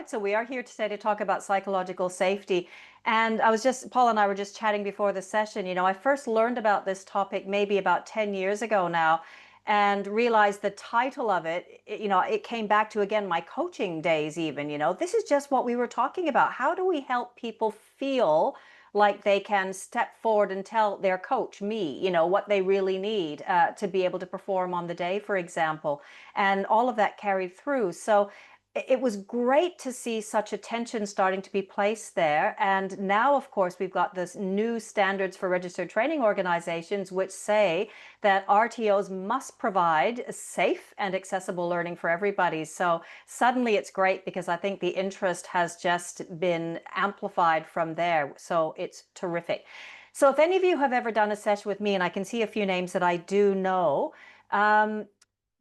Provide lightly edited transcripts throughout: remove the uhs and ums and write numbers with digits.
right. So we are here today to talk about psychological safety. And Paul and I were just chatting before the session. I first learned about this topic maybe about 10 years ago now and realized the title of it came back to, again, my coaching days even. This is just what we were talking about. How do we help people feel like they can step forward and tell their coach, me, what they really need to be able to perform on the day, for example. And all of that carried through. So it was great to see such attention starting to be placed there. And now, of course, we've got this new standards for registered training organizations, which say that RTOs must provide safe and accessible learning for everybody. So suddenly it's great because I think the interest has just been amplified from there. So it's terrific. So if any of you have ever done a session with me, and I can see a few names that I do know,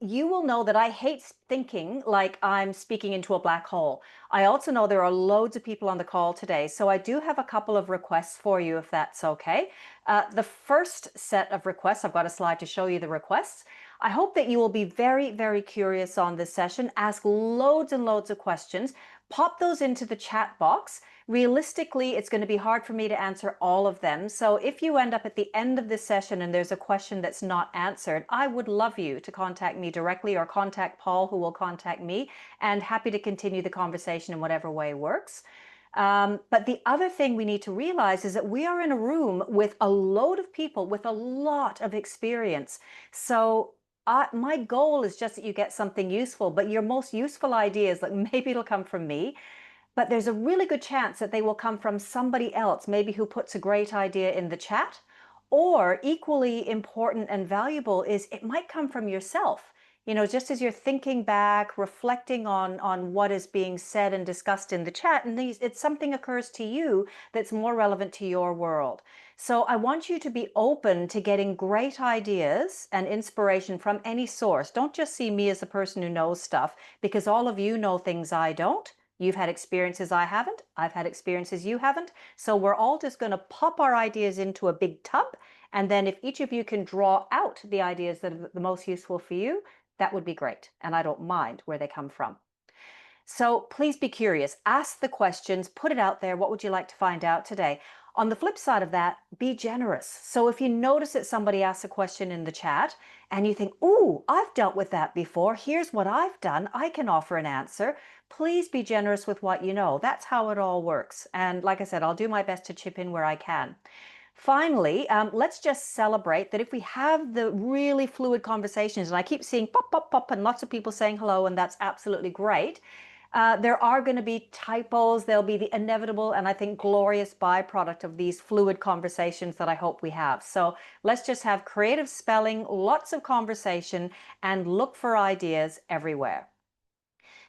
you will know that I hate thinking like I'm speaking into a black hole. I also know there are loads of people on the call today, so I do have a couple of requests for you, if that's okay. The first set of requests, I've got a slide to show you the requests. I hope that you will be very, very curious on this session, ask loads and loads of questions, pop those into the chat box. Realistically, it's going to be hard for me to answer all of them. So if you end up at the end of this session and there's a question that's not answered, I would love you to contact me directly or contact Paul, who will contact me, and happy to continue the conversation in whatever way works. But the other thing we need to realize is that we are in a room with a load of people with a lot of experience. So my goal is just that you get something useful, but your most useful ideas, like maybe it'll come from me, but there's a really good chance that they will come from somebody else, maybe who puts a great idea in the chat, or equally important and valuable is it might come from yourself. Just as you're thinking back, reflecting on what is being said and discussed in the chat, and it's something occurs to you that's more relevant to your world. So I want you to be open to getting great ideas and inspiration from any source. Don't just see me as a person who knows stuff, because all of you know things I don't. You've had experiences I haven't. I've had experiences you haven't. So we're all just going to pop our ideas into a big tub. And then if each of you can draw out the ideas that are the most useful for you, that would be great. And I don't mind where they come from. So please be curious. Ask the questions. Put it out there. What would you like to find out today? On the flip side of that, be generous. So if you notice that somebody asks a question in the chat and you think, ooh, I've dealt with that before. Here's what I've done. I can offer an answer. Please be generous with what you know. That's how it all works. And like I said, I'll do my best to chip in where I can. Finally, let's just celebrate that if we have the really fluid conversations, and I keep seeing pop, pop, pop, and lots of people saying hello, and that's absolutely great. There are going to be typos. There'll be the inevitable and I think glorious byproduct of these fluid conversations that I hope we have. So let's just have creative spelling, lots of conversation, and look for ideas everywhere.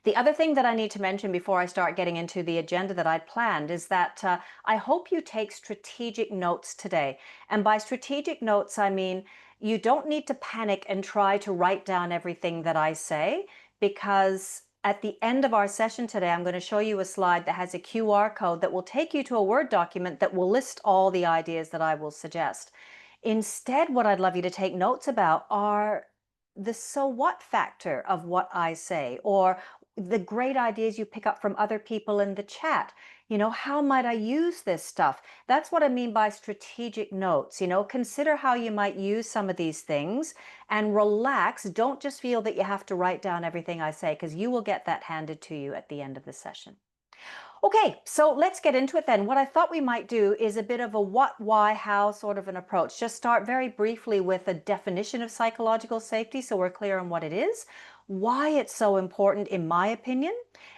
The other thing that I need to mention before I start getting into the agenda that I'd planned is that I hope you take strategic notes today. And by strategic notes, I mean you don't need to panic and try to write down everything that I say, because at the end of our session today, I'm going to show you a slide that has a QR code that will take you to a Word document that will list all the ideas that I will suggest. Instead, what I'd love you to take notes about are the so what factor of what I say, or the great ideas you pick up from other people in the chat. How might I use this stuff? That's what I mean by strategic notes. Consider how you might use some of these things and relax. Don't just feel that you have to write down everything I say, because you will get that handed to you at the end of the session. Okay, so let's get into it then. What I thought we might do is a bit of a what, why, how sort of an approach. Just start very briefly with a definition of psychological safety so we're clear on what it is, why it's so important in my opinion,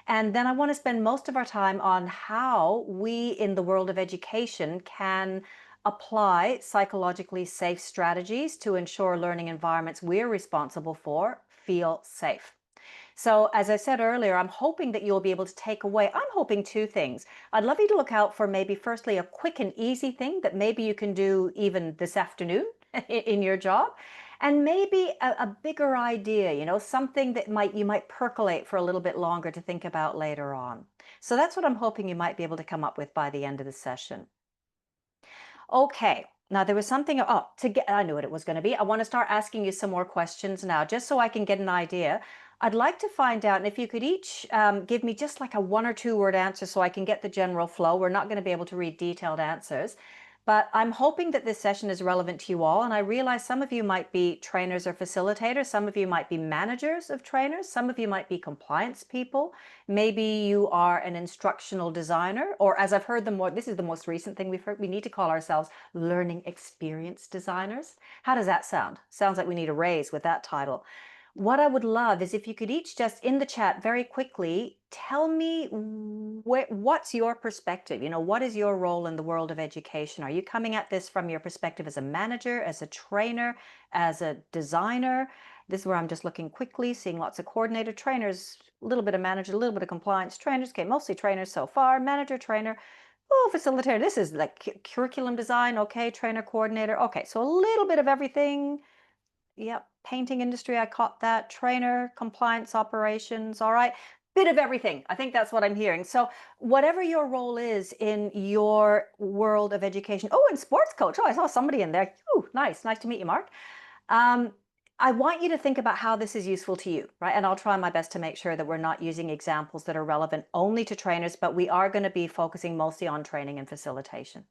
and then I want to spend most of our time on how we in the world of education can apply psychologically safe strategies to ensure learning environments we're responsible for feel safe. So as I said earlier, I'm hoping that you'll be able to take away, I'm hoping two things. I'd love you to look out for maybe firstly a quick and easy thing that maybe you can do even this afternoon in your job, and maybe a bigger idea, something that you might percolate for a little bit longer to think about later on. So that's what I'm hoping you might be able to come up with by the end of the session. Okay. Now there was something, I knew what it was going to be. I want to start asking you some more questions now, just so I can get an idea I'd like to find out, and if you could each give me just like a 1 or 2 word answer so I can get the general flow. We're not going to be able to read detailed answers, but I'm hoping that this session is relevant to you all. And I realize some of you might be trainers or facilitators. Some of you might be managers of trainers. Some of you might be compliance people. Maybe you are an instructional designer, or as I've heard this is the most recent thing we've heard, we need to call ourselves learning experience designers. How does that sound? Sounds like we need a raise with that title. What I would love is if you could each just in the chat very quickly tell me what's your perspective? What is your role in the world of education? Are you coming at this from your perspective as a manager, as a trainer, as a designer? This is where I'm just looking quickly, seeing lots of coordinator trainers, a little bit of manager, a little bit of compliance trainers. Okay, mostly trainers so far, manager, trainer. Oh, facilitator. This is like curriculum design. Okay, trainer, coordinator. Okay, so a little bit of everything. Yep, painting industry, I caught that. Trainer, compliance operations, all right. Bit of everything. I think that's what I'm hearing. So whatever your role is in your world of education. Oh, and sports coach. Oh, I saw somebody in there. Ooh, nice. Nice to meet you, Mark. Um, I want you to think about how this is useful to you, right? And I'll try my best to make sure that we're not using examples that are relevant only to trainers, but we are going to be focusing mostly on training and facilitation.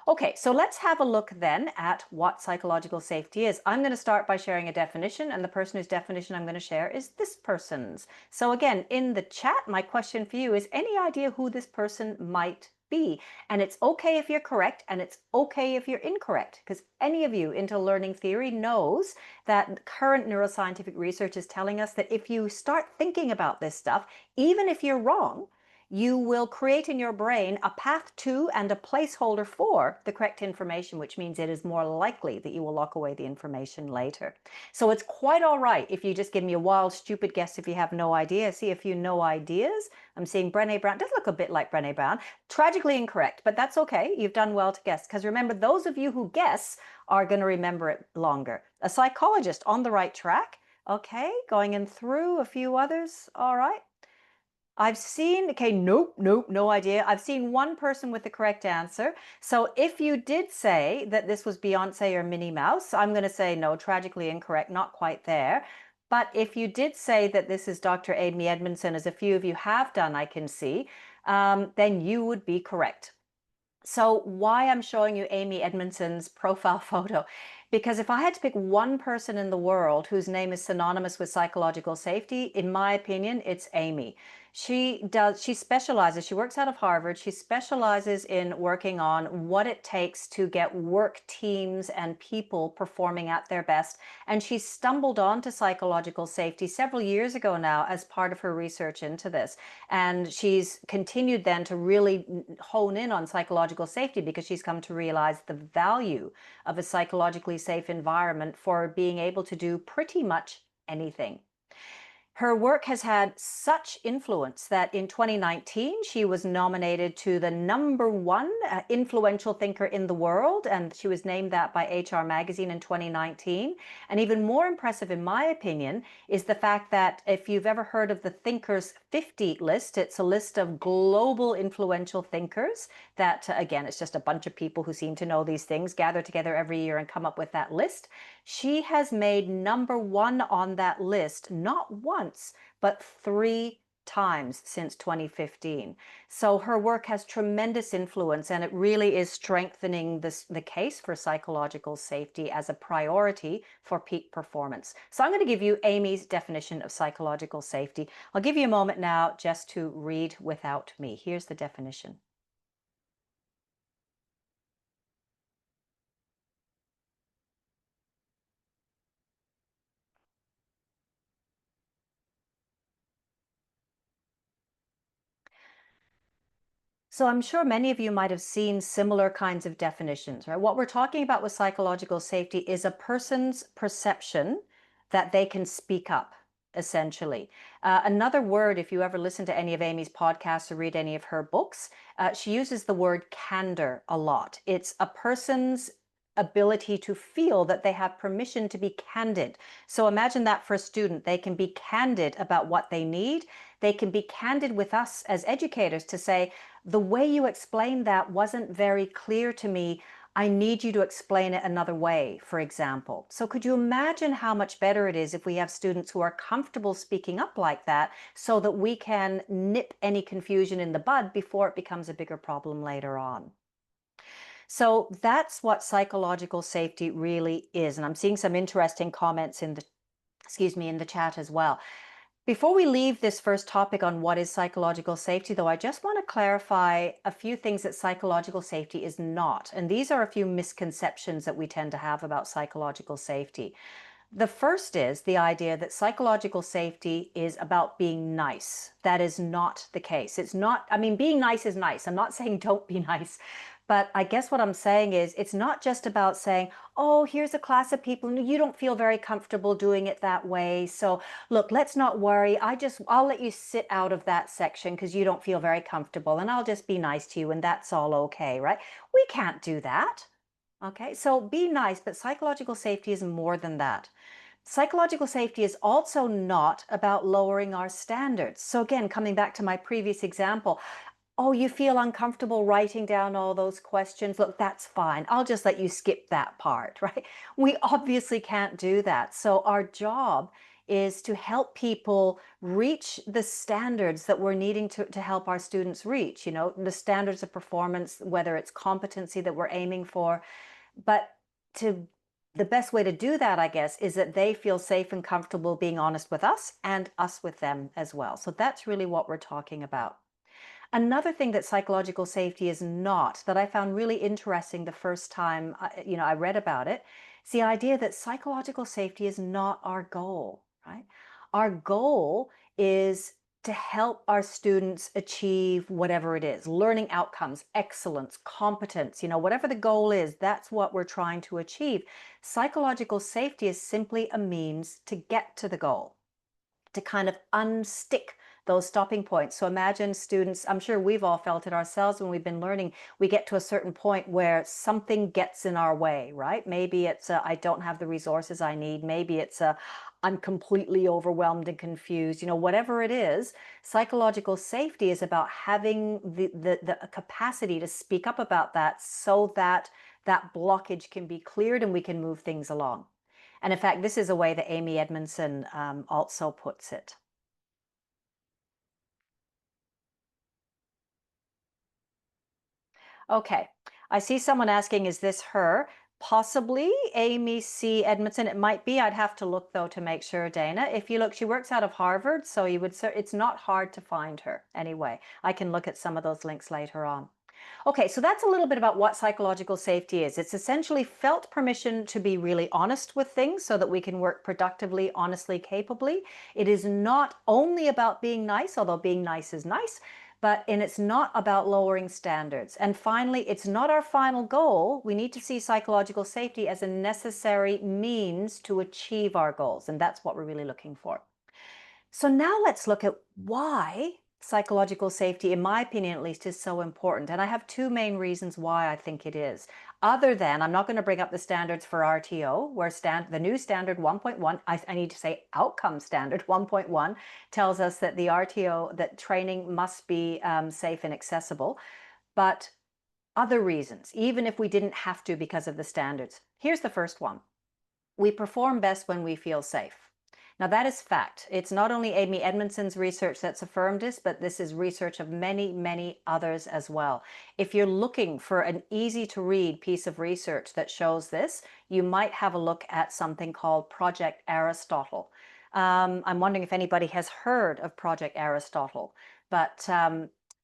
Okay, so let's have a look then at what psychological safety is. I'm going to start by sharing a definition, and the person whose definition I'm going to share is this person's. So again, in the chat, my question for you is any idea who this person might be? And it's okay if you're correct, and it's okay if you're incorrect, because any of you into learning theory knows that current neuroscientific research is telling us that if you start thinking about this stuff, even if you're wrong, you will create in your brain a path to and a placeholder for the correct information, which means it is more likely that you will lock away the information later. So it's quite all right if you just give me a wild, stupid guess if you have no idea. I see a few no ideas. I'm seeing Brené Brown. Does look a bit like Brené Brown. Tragically incorrect, but that's okay. You've done well to guess. Because remember, those of you who guess are going to remember it longer. A psychologist on the right track. Okay, going in through a few others. All right. I've seen, okay, nope, no idea. I've seen one person with the correct answer. So if you did say that this was Beyonce or Minnie Mouse, I'm going to say no, tragically incorrect, not quite there. But if you did say that this is Dr. Amy Edmondson, as a few of you have done, I can see, then you would be correct. So why I'm showing you Amy Edmondson's profile photo, because if I had to pick one person in the world whose name is synonymous with psychological safety, in my opinion, it's Amy. She specializes, she works out of Harvard, she specializes in working on what it takes to get work teams and people performing at their best. And she stumbled onto psychological safety several years ago now as part of her research into this. And she's continued then to really hone in on psychological safety because she's come to realize the value of a psychologically safe environment for being able to do pretty much anything. Her work has had such influence that in 2019, she was nominated to the #1 influential thinker in the world, and she was named that by HR Magazine in 2019. And even more impressive, in my opinion, is the fact that if you've ever heard of the Thinkers 50 list, it's a list of global influential thinkers that, again, it's just a bunch of people who seem to know these things, gather together every year and come up with that list. She has made #1 on that list, not once, but 3 times since 2015. So her work has tremendous influence, and it really is strengthening the case for psychological safety as a priority for peak performance. So I'm going to give you Amy's definition of psychological safety. I'll give you a moment now just to read without me. Here's the definition. So I'm sure many of you might have seen similar kinds of definitions, right? What we're talking about with psychological safety is a person's perception that they can speak up, essentially. Another word, if you ever listen to any of Amy's podcasts or read any of her books, she uses the word candor a lot. It's a person's ability to feel that they have permission to be candid. So imagine that for a student, they can be candid about what they need. They can be candid with us as educators to say, the way you explained that wasn't very clear to me. I need you to explain it another way, for example. So could you imagine how much better it is if we have students who are comfortable speaking up like that so that we can nip any confusion in the bud before it becomes a bigger problem later on? So that's what psychological safety really is. And I'm seeing some interesting comments in the, excuse me, in the chat as well. Before we leave this first topic on what is psychological safety, though, I just want to clarify a few things that psychological safety is not. And these are a few misconceptions that we tend to have about psychological safety. The first is the idea that psychological safety is about being nice. That is not the case. It's not, I mean, being nice is nice. I'm not saying don't be nice. But I guess what I'm saying is it's not just about saying, oh, here's a class of people and you don't feel very comfortable doing it that way. So look, let's not worry. I'll let you sit out of that section because you don't feel very comfortable and I'll just be nice to you and that's all okay, right? We can't do that. Okay, so be nice, but psychological safety is more than that. Psychological safety is also not about lowering our standards. So again, coming back to my previous example, oh, you feel uncomfortable writing down all those questions. Look, that's fine. I'll just let you skip that part, right? We obviously can't do that. So our job is to help people reach the standards that we're needing to help our students reach, you know, the standards of performance, whether it's competency that we're aiming for. But to the best way to do that, I guess, is that they feel safe and comfortable being honest with us and us with them as well. So that's really what we're talking about. Another thing that psychological safety is not, that I found really interesting the first time I read about it, is the idea that psychological safety is not our goal, right? Our goal is to help our students achieve whatever it is, learning outcomes, excellence, competence, whatever the goal is, that's what we're trying to achieve. Psychological safety is simply a means to get to the goal, to kind of unstick those stopping points. So imagine students, I'm sure we've all felt it ourselves when we've been learning, we get to a certain point where something gets in our way, right? Maybe it's I don't have the resources I need. Maybe it's I'm completely overwhelmed and confused. Whatever it is, psychological safety is about having the capacity to speak up about that so that that blockage can be cleared and we can move things along. And in fact, this is a way that Amy Edmondson also puts it. Okay, I see someone asking, is this her? Possibly Amy C. Edmondson. It might be. I'd have to look though to make sure, Dana. If you look, she works out of Harvard, so it's not hard to find her anyway. I can look at some of those links later on. Okay, so that's a little bit about what psychological safety is. It's essentially felt permission to be really honest with things so that we can work productively, honestly, capably. It is not only about being nice, although being nice is nice, and it's not about lowering standards. And finally, it's not our final goal. We need to see psychological safety as a necessary means to achieve our goals, and that's what we're really looking for. So now let's look at why psychological safety, in my opinion at least, is so important. And I have two main reasons why I think it is. Other than, I'm not going to bring up the standards for RTO, where the new standard 1.1, I need to say outcome standard 1.1, tells us that the RTO, that training must be safe and accessible. But other reasons, even if we didn't have to because of the standards. Here's the first one. We perform best when we feel safe. Now that is fact. It's not only Amy Edmondson's research that's affirmed this, but this is research of many, many others as well. If you're looking for an easy to read piece of research that shows this, you might have a look at something called Project Aristotle. I'm wondering if anybody has heard of Project Aristotle, but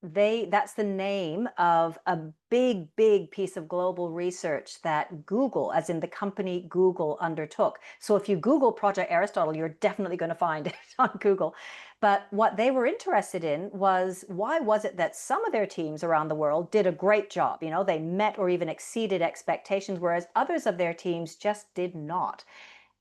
that's the name of a big, big piece of global research that Google, as in the company Google, undertook. So if you Google Project Aristotle, you're definitely going to find it on Google. But what they were interested in was, why was it that some of their teams around the world did a great job? They met or even exceeded expectations, whereas others of their teams just did not.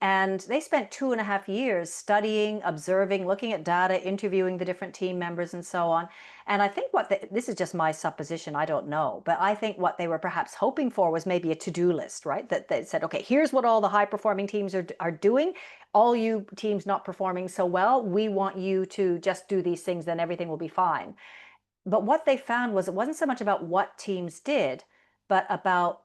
And they spent 2.5 years studying, observing, looking at data, interviewing the different team members and so on. And I think this is just my supposition, I don't know, but I think what they were perhaps hoping for was maybe a to-do list, right? That they said, okay, here's what all the high-performing teams are doing. All you teams not performing so well, we want you to just do these things, then everything will be fine. But what they found was it wasn't so much about what teams did, but about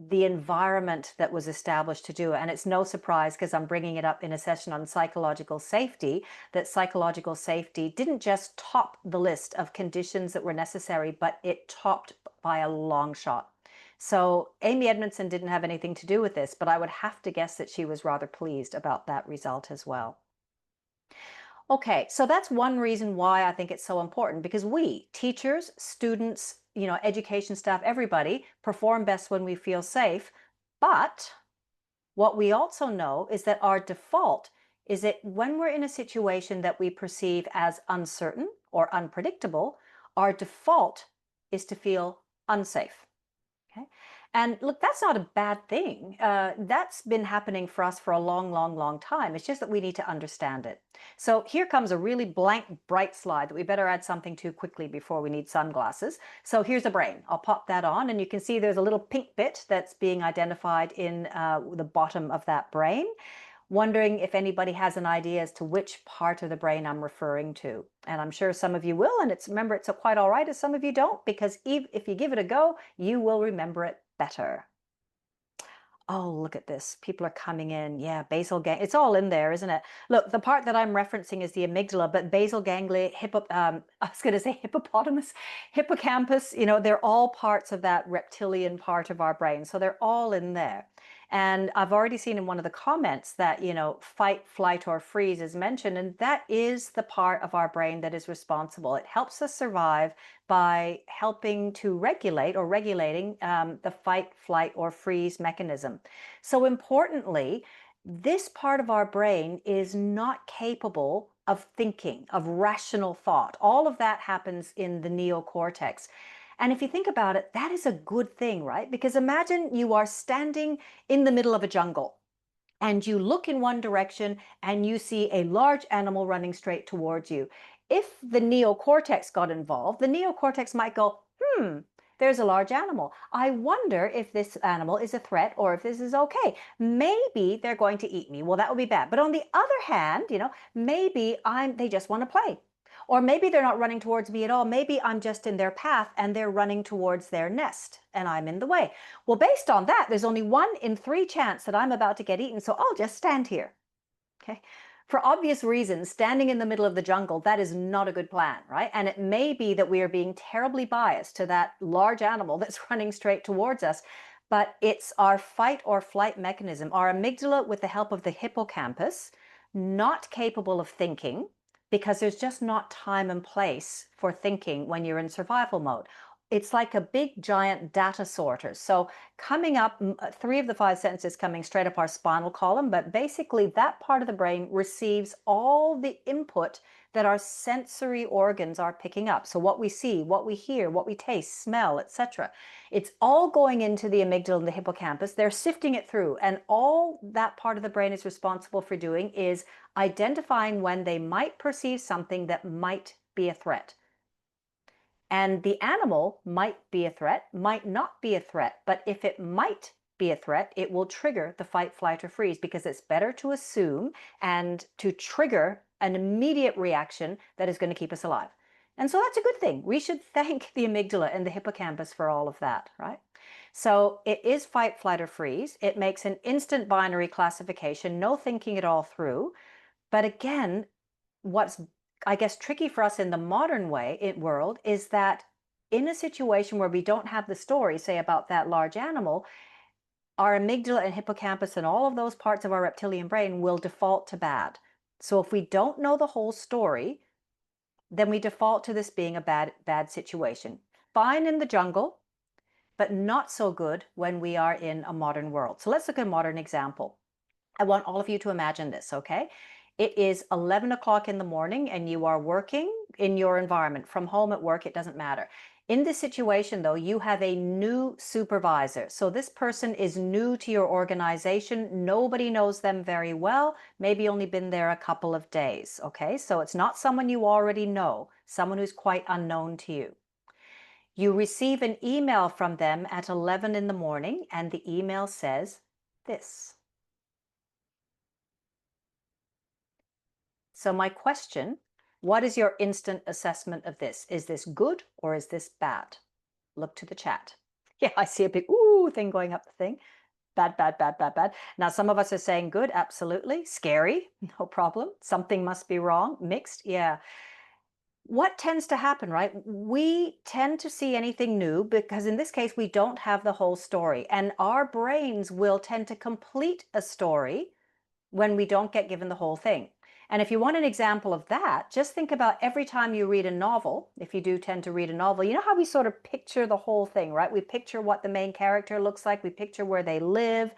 the environment that was established to do it. And it's no surprise, because I'm bringing it up in a session on psychological safety, that psychological safety didn't just top the list of conditions that were necessary, but it topped by a long shot. So Amy Edmondson didn't have anything to do with this, but I would have to guess that she was rather pleased about that result as well. Okay, so that's one reason why I think it's so important, because we, teachers, students, education staff, everybody, perform best when we feel safe. But what we also know is that our default is that when we're in a situation that we perceive as uncertain or unpredictable, our default is to feel unsafe. Okay. And look, that's not a bad thing. That's been happening for us for a long, long, long time. It's just that we need to understand it. So here comes a really blank, bright slide that we better add something to quickly before we need sunglasses. So here's a brain. I'll pop that on, and you can see there's a little pink bit that's being identified in the bottom of that brain. Wondering if anybody has an idea as to which part of the brain I'm referring to. And I'm sure some of you will, and remember, it's quite all right if some of you don't, because if you give it a go, you will remember it better. Oh, look at this. People are coming in. Yeah, basal gang. It's all in there, isn't it? Look, the part that I'm referencing is the amygdala, but basal ganglia, I was going to say hippopotamus, hippocampus, they're all parts of that reptilian part of our brain. So they're all in there. And I've already seen in one of the comments that, fight, flight, or freeze is mentioned. And that is the part of our brain that is responsible. It helps us survive by helping to regulate or regulating the fight, flight, or freeze mechanism. So importantly, this part of our brain is not capable of thinking, of rational thought. All of that happens in the neocortex. And if you think about it, that is a good thing, right? Because imagine you are standing in the middle of a jungle and you look in one direction and you see a large animal running straight towards you. If the neocortex got involved, the neocortex might go, there's a large animal. I wonder if this animal is a threat or if this is okay. Maybe they're going to eat me. Well, that would be bad. But on the other hand, maybe they just want to play. Or maybe they're not running towards me at all. Maybe I'm just in their path and they're running towards their nest and I'm in the way. Well, based on that, there's only 1 in 3 chance that I'm about to get eaten, so I'll just stand here. Okay. For obvious reasons, standing in the middle of the jungle, that is not a good plan, right? And it may be that we are being terribly biased to that large animal that's running straight towards us, but it's our fight or flight mechanism, our amygdala with the help of the hippocampus, not capable of thinking, because there's just not time and place for thinking when you're in survival mode. It's like a big giant data sorter. So coming up, 3 of the 5 sentences coming straight up our spinal column, but basically that part of the brain receives all the input that our sensory organs are picking up. So what we see, what we hear, what we taste, smell, etc. It's all going into the amygdala and the hippocampus. They're sifting it through, and all that part of the brain is responsible for doing is identifying when they might perceive something that might be a threat. And the animal might be a threat, might not be a threat, but if it might be a threat, it will trigger the fight, flight, or freeze, because it's better to assume and to trigger an immediate reaction that is going to keep us alive. And so that's a good thing. We should thank the amygdala and the hippocampus for all of that, right? So it is fight, flight, or freeze. It makes an instant binary classification, no thinking it all through. But again, what's, I guess, tricky for us in the modern world is that in a situation where we don't have the story, say about that large animal, our amygdala and hippocampus and all of those parts of our reptilian brain will default to bad. So if we don't know the whole story, then we default to this being a bad situation. Fine in the jungle, but not so good when we are in a modern world. So let's look at a modern example. I want all of you to imagine this, okay? It is 11 o'clock in the morning and you are working in your environment, from home, at work, it doesn't matter. In this situation, though, you have a new supervisor. So this person is new to your organization. Nobody knows them very well, maybe only been there a couple of days, okay? So it's not someone you already know, someone who's quite unknown to you. You receive an email from them at 11 in the morning, and the email says this. So my question, what is your instant assessment of this? Is this good or is this bad? Look to the chat. Yeah, I see a big ooh thing going up the thing. Bad, bad, bad, bad, bad. Now, some of us are saying good, absolutely. Scary, no problem. Something must be wrong. Mixed, yeah. What tends to happen, right? We tend to see anything new because in this case, we don't have the whole story. And our brains will tend to complete a story when we don't get given the whole thing. And if you want an example of that, just think about every time you read a novel, if you do tend to read a novel, you know how we sort of picture the whole thing, right? We picture what the main character looks like, we picture where they live,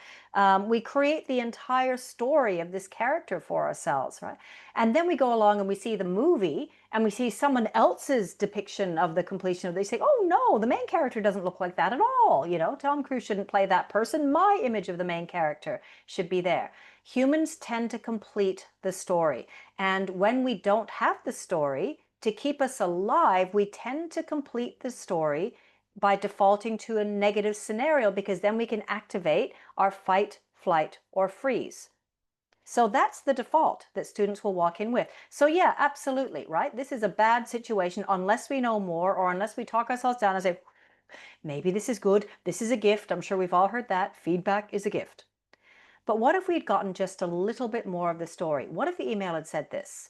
we create the entire story of this character for ourselves, right? And then we go along and we see the movie and we see someone else's depiction of the completion of they say, oh no, the main character doesn't look like that at all. You know, Tom Cruise shouldn't play that person. My image of the main character should be there. Humans tend to complete the story. And when we don't have the story, to keep us alive, we tend to complete the story by defaulting to a negative scenario because then we can activate our fight, flight, or freeze. So that's the default that students will walk in with. So yeah, absolutely, right? This is a bad situation unless we know more or unless we talk ourselves down and say, maybe this is good. This is a gift. I'm sure we've all heard that. Feedback is a gift. But what if we'd gotten just a little bit more of the story? What if the email had said this?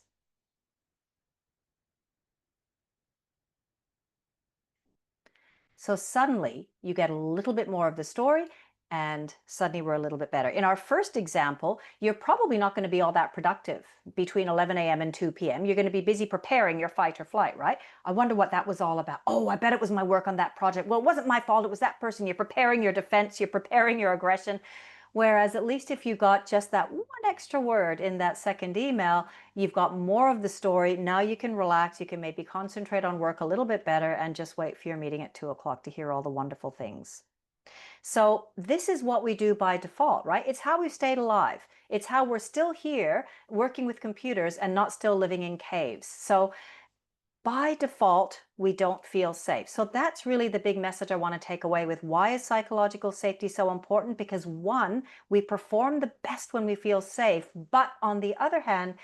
So suddenly you get a little bit more of the story and suddenly we're a little bit better. In our first example, you're probably not going to be all that productive between 11 a.m. and 2 p.m. You're going to be busy preparing your fight or flight, right? I wonder what that was all about. Oh, I bet it was my work on that project. Well, it wasn't my fault. It was that person. You're preparing your defense. You're preparing your aggression. Whereas at least if you got just that one extra word in that second email, you've got more of the story. Now you can relax. You can maybe concentrate on work a little bit better and just wait for your meeting at 2 o'clock to hear all the wonderful things. So this is what we do by default, right? It's how we've stayed alive. It's how we're still here working with computers and not still living in caves. So by default, we don't feel safe. So that's really the big message I want to take away with why is psychological safety so important? Because one, we perform the best when we feel safe, but on the other hand,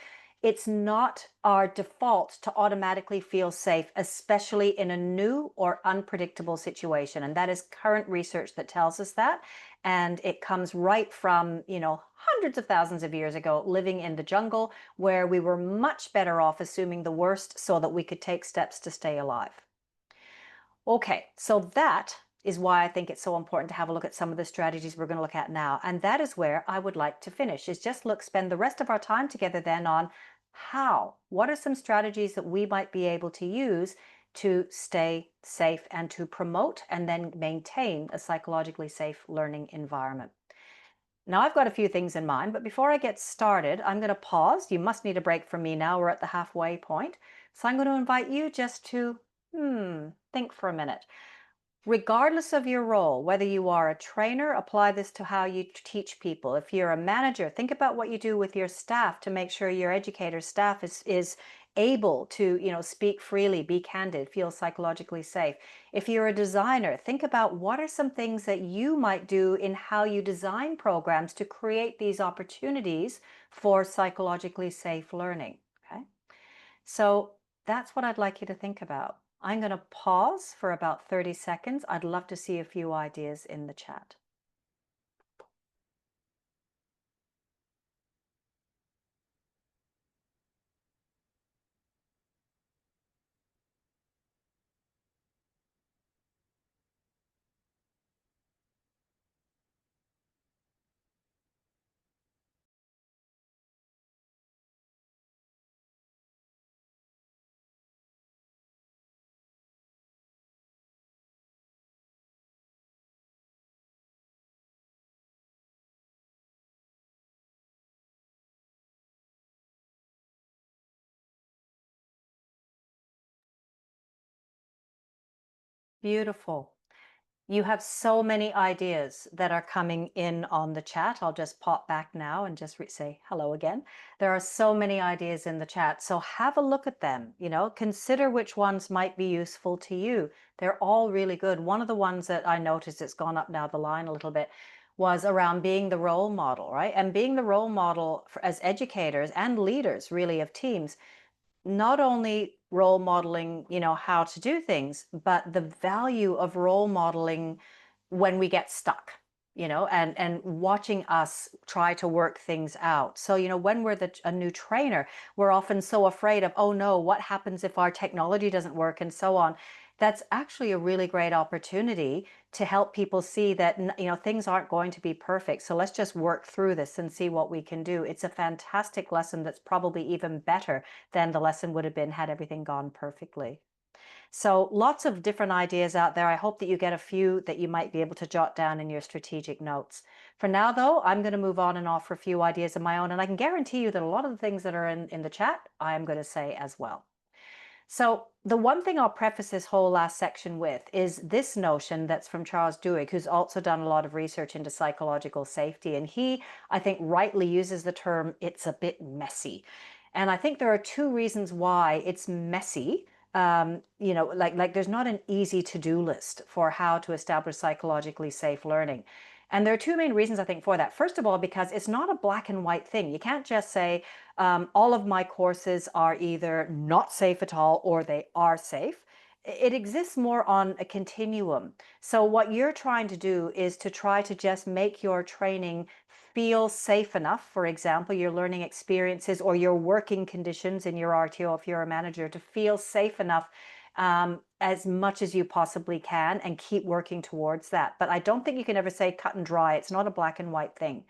it's not our default to automatically feel safe, especially in a new or unpredictable situation. And that is current research that tells us that. And it comes right from, hundreds of thousands of years ago, living in the jungle, where we were much better off assuming the worst so that we could take steps to stay alive. Okay, so that is why I think it's so important to have a look at some of the strategies we're going to look at now. And that is where I would like to finish, is just spend the rest of our time together then on what are some strategies that we might be able to use to stay safe and to promote and then maintain a psychologically safe learning environment. Now I've got a few things in mind, but before I get started, I'm going to pause. You must need a break from me now. We're at the halfway point. So I'm going to invite you just to think for a minute. Regardless of your role, whether you are a trainer, apply this to how you teach people. If you're a manager, think about what you do with your staff to make sure your educator staff is able to, speak freely, be candid, feel psychologically safe. If you're a designer, think about what are some things that you might do in how you design programs to create these opportunities for psychologically safe learning. Okay. So that's what I'd like you to think about. I'm going to pause for about 30 seconds. I'd love to see a few ideas in the chat. Beautiful. You have so many ideas that are coming in on the chat. I'll just pop back now and just say hello again. There are so many ideas in the chat. So have a look at them, consider which ones might be useful to you. They're all really good. One of the ones that I noticed, it's gone up now the line a little bit, was around being the role model, right? And being the role model as educators and leaders really of teams, not only role modeling, how to do things, but the value of role modeling when we get stuck, and watching us try to work things out. So, when we're a new trainer, we're often so afraid of, oh no, what happens if our technology doesn't work and so on. That's actually a really great opportunity to help people see that, things aren't going to be perfect. So let's just work through this and see what we can do. It's a fantastic lesson that's probably even better than the lesson would have been had everything gone perfectly. So lots of different ideas out there. I hope that you get a few that you might be able to jot down in your strategic notes. For now, though, I'm going to move on and offer a few ideas of my own. And I can guarantee you that a lot of the things that are in the chat, I am going to say as well. So the one thing I'll preface this whole last section with is this notion that's from Charles Duhigg, who's also done a lot of research into psychological safety. And he, I think, rightly uses the term, it's a bit messy. And I think there are two reasons why it's messy. Like there's not an easy to-do list for how to establish psychologically safe learning. And there are two main reasons I think for that. First of all, because it's not a black and white thing. You can't just say, all of my courses are either not safe at all or they are safe. It exists more on a continuum. So what you're trying to do is to try to just make your training feel safe enough. For example, your learning experiences or your working conditions in your RTO, if you're a manager, to feel safe enough as much as you possibly can and keep working towards that. But I don't think you can ever say cut and dry. It's not a black and white thing.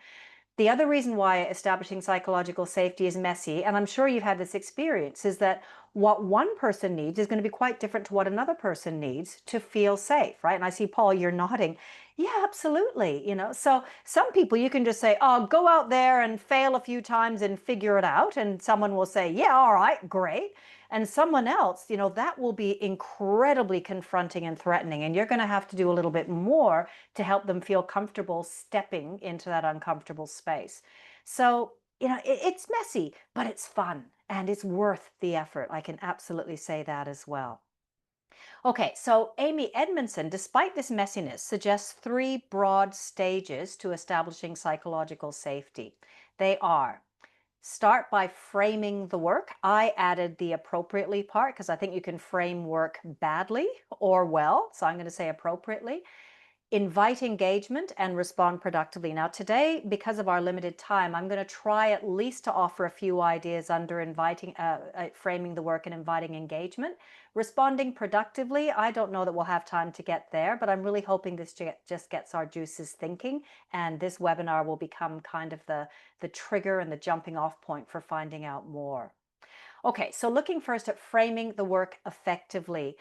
The other reason why establishing psychological safety is messy, and I'm sure you've had this experience, is that what one person needs is going to be quite different to what another person needs to feel safe, right? And I see, Paul, you're nodding. Yeah, absolutely. So some people you can just say, oh, go out there and fail a few times and figure it out. And someone will say, yeah, all right, great. And someone else, that will be incredibly confronting and threatening. And you're going to have to do a little bit more to help them feel comfortable stepping into that uncomfortable space. So, it's messy, but it's fun and it's worth the effort. I can absolutely say that as well. Okay, so Amy Edmondson, despite this messiness, suggests three broad stages to establishing psychological safety. They are: start by framing the work. I added the appropriately part because I think you can frame work badly or well. So I'm going to say appropriately. Invite engagement and respond productively. Now today, because of our limited time, I'm going to try at least to offer a few ideas under framing the work and inviting engagement. Responding productively, I don't know that we'll have time to get there, but I'm really hoping this just gets our juices thinking, and this webinar will become kind of the trigger and the jumping off point for finding out more. Okay, so looking first at framing the work effectively.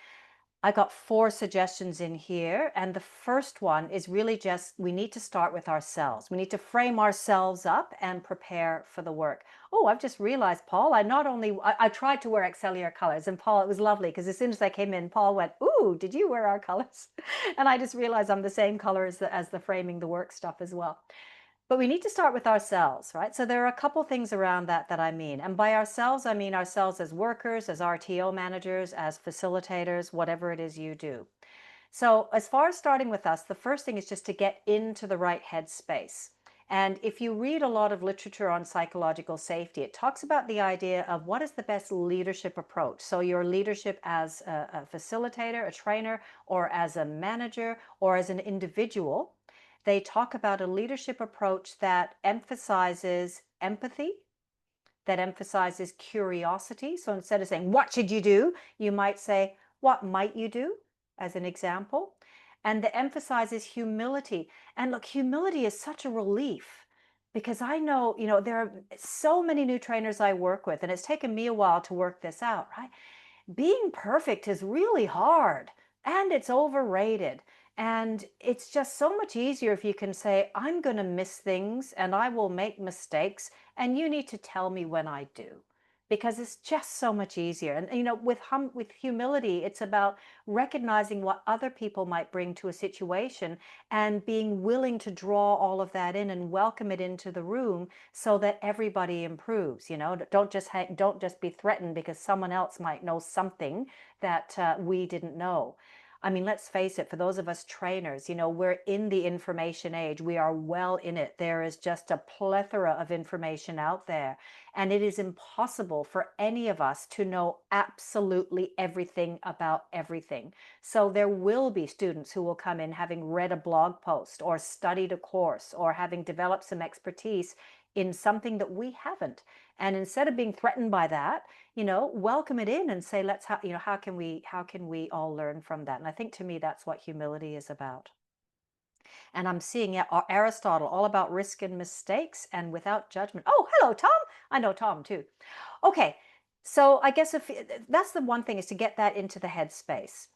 I got 4 suggestions in here, and the first one is really just we need to start with ourselves. We need to frame ourselves up and prepare for the work. Oh, I've just realized, Paul, I tried to wear Accellier colors, and Paul, it was lovely because as soon as I came in, Paul went, ooh, did you wear our colors? And I just realized I'm the same color as the framing the work stuff as well. But we need to start with ourselves, right? So there are a couple things around that I mean. And by ourselves, I mean ourselves as workers, as RTO managers, as facilitators, whatever it is you do. So as far as starting with us, the first thing is just to get into the right headspace. And if you read a lot of literature on psychological safety, it talks about the idea of what is the best leadership approach. So your leadership as a facilitator, a trainer, or as a manager, or as an individual. They talk about a leadership approach that emphasizes empathy, that emphasizes curiosity. So instead of saying, what should you do? You might say, what might you do? As an example. And that emphasizes humility. And look, humility is such a relief because I know, there are so many new trainers I work with, and it's taken me a while to work this out, right? Being perfect is really hard and it's overrated. And it's just so much easier if you can say, I'm going to miss things and I will make mistakes, and you need to tell me when I do. Because it's just so much easier. And with humility, it's about recognizing what other people might bring to a situation and being willing to draw all of that in and welcome it into the room so that everybody improves. Don't just be threatened because someone else might know something that we didn't know. I mean, let's face it, for those of us trainers, we're in the information age. We are well in it. There is just a plethora of information out there. And it is impossible for any of us to know absolutely everything about everything. So there will be students who will come in having read a blog post or studied a course or having developed some expertise in something that we haven't. And instead of being threatened by that, welcome it in and say, how can we all learn from that? And I think to me, that's what humility is about. And I'm seeing Aristotle, all about risk and mistakes and without judgment. Oh, hello, Tom. I know Tom too. Okay. So I guess if that's the one thing, is to get that into the headspace.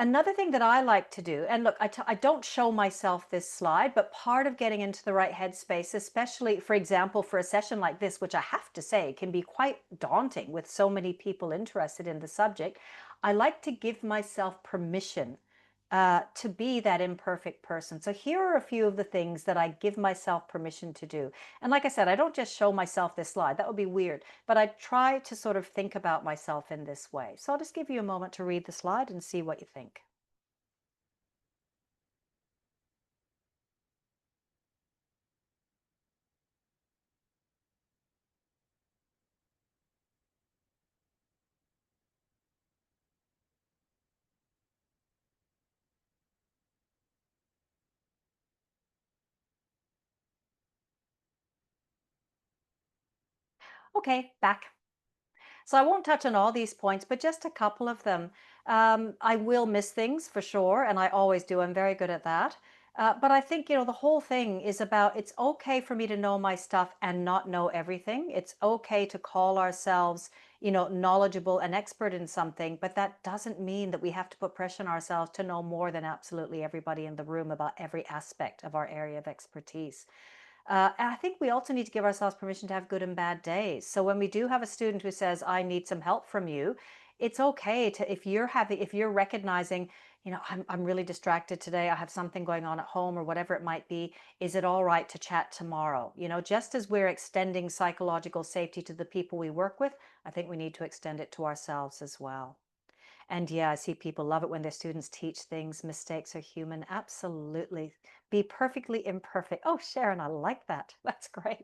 Another thing that I like to do, and look, I don't show myself this slide, but part of getting into the right headspace, especially, for example, for a session like this, which I have to say can be quite daunting with so many people interested in the subject, I like to give myself permission to be that imperfect person. So here are a few of the things that I give myself permission to do. And like I said, I don't just show myself this slide. That would be weird. But I try to sort of think about myself in this way. So I'll just give you a moment to read the slide and see what you think. Okay, back. So I won't touch on all these points, but just a couple of them. I will miss things for sure, and I always do. I'm very good at that. But I think, the whole thing is about, it's okay for me to know my stuff and not know everything. It's okay to call ourselves, knowledgeable and expert in something, but that doesn't mean that we have to put pressure on ourselves to know more than absolutely everybody in the room about every aspect of our area of expertise. And I think we also need to give ourselves permission to have good and bad days. So when we do have a student who says, I need some help from you, it's okay to, if you're recognizing, I'm really distracted today, I have something going on at home or whatever it might be, is it all right to chat tomorrow? Just as we're extending psychological safety to the people we work with, I think we need to extend it to ourselves as well. And yeah, I see people love it when their students teach things. Mistakes are human. Absolutely. Be perfectly imperfect. Oh, Sharon, I like that. That's great.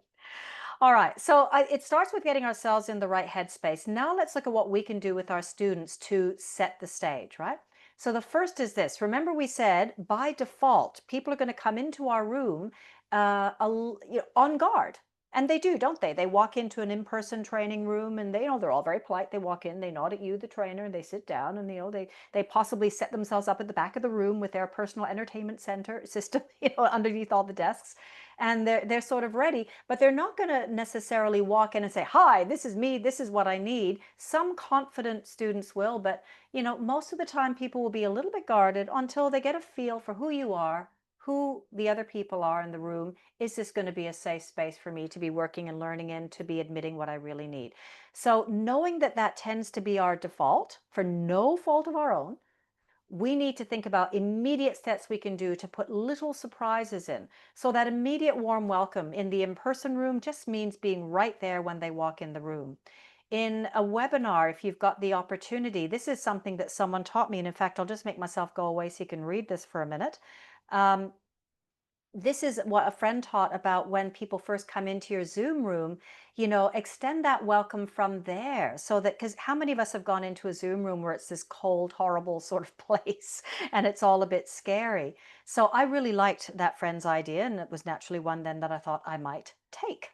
All right. So it starts with getting ourselves in the right headspace. Now let's look at what we can do with our students to set the stage, right? So the first is this. Remember, we said by default, people are going to come into our room on guard. And they do, don't they? They walk into an in-person training room and they're all very polite. They walk in, they nod at you, the trainer, and they sit down, and they possibly set themselves up at the back of the room with their personal entertainment center system, underneath all the desks. And they're sort of ready, but they're not going to necessarily walk in and say, "Hi, this is me, this is what I need." Some confident students will, but most of the time people will be a little bit guarded until they get a feel for who you are, who the other people are in the room. Is this going to be a safe space for me to be working and learning in, to be admitting what I really need? So knowing that that tends to be our default for no fault of our own, we need to think about immediate steps we can do to put little surprises in. So that immediate warm welcome in the in-person room just means being right there when they walk in the room. In a webinar, if you've got the opportunity, this is something that someone taught me. And in fact, I'll just make myself go away so you can read this for a minute. This is what a friend taught about when people first come into your Zoom room, extend that welcome from there. So that, because how many of us have gone into a Zoom room where it's this cold, horrible sort of place and it's all a bit scary? So I really liked that friend's idea, and it was naturally one then that I thought I might take.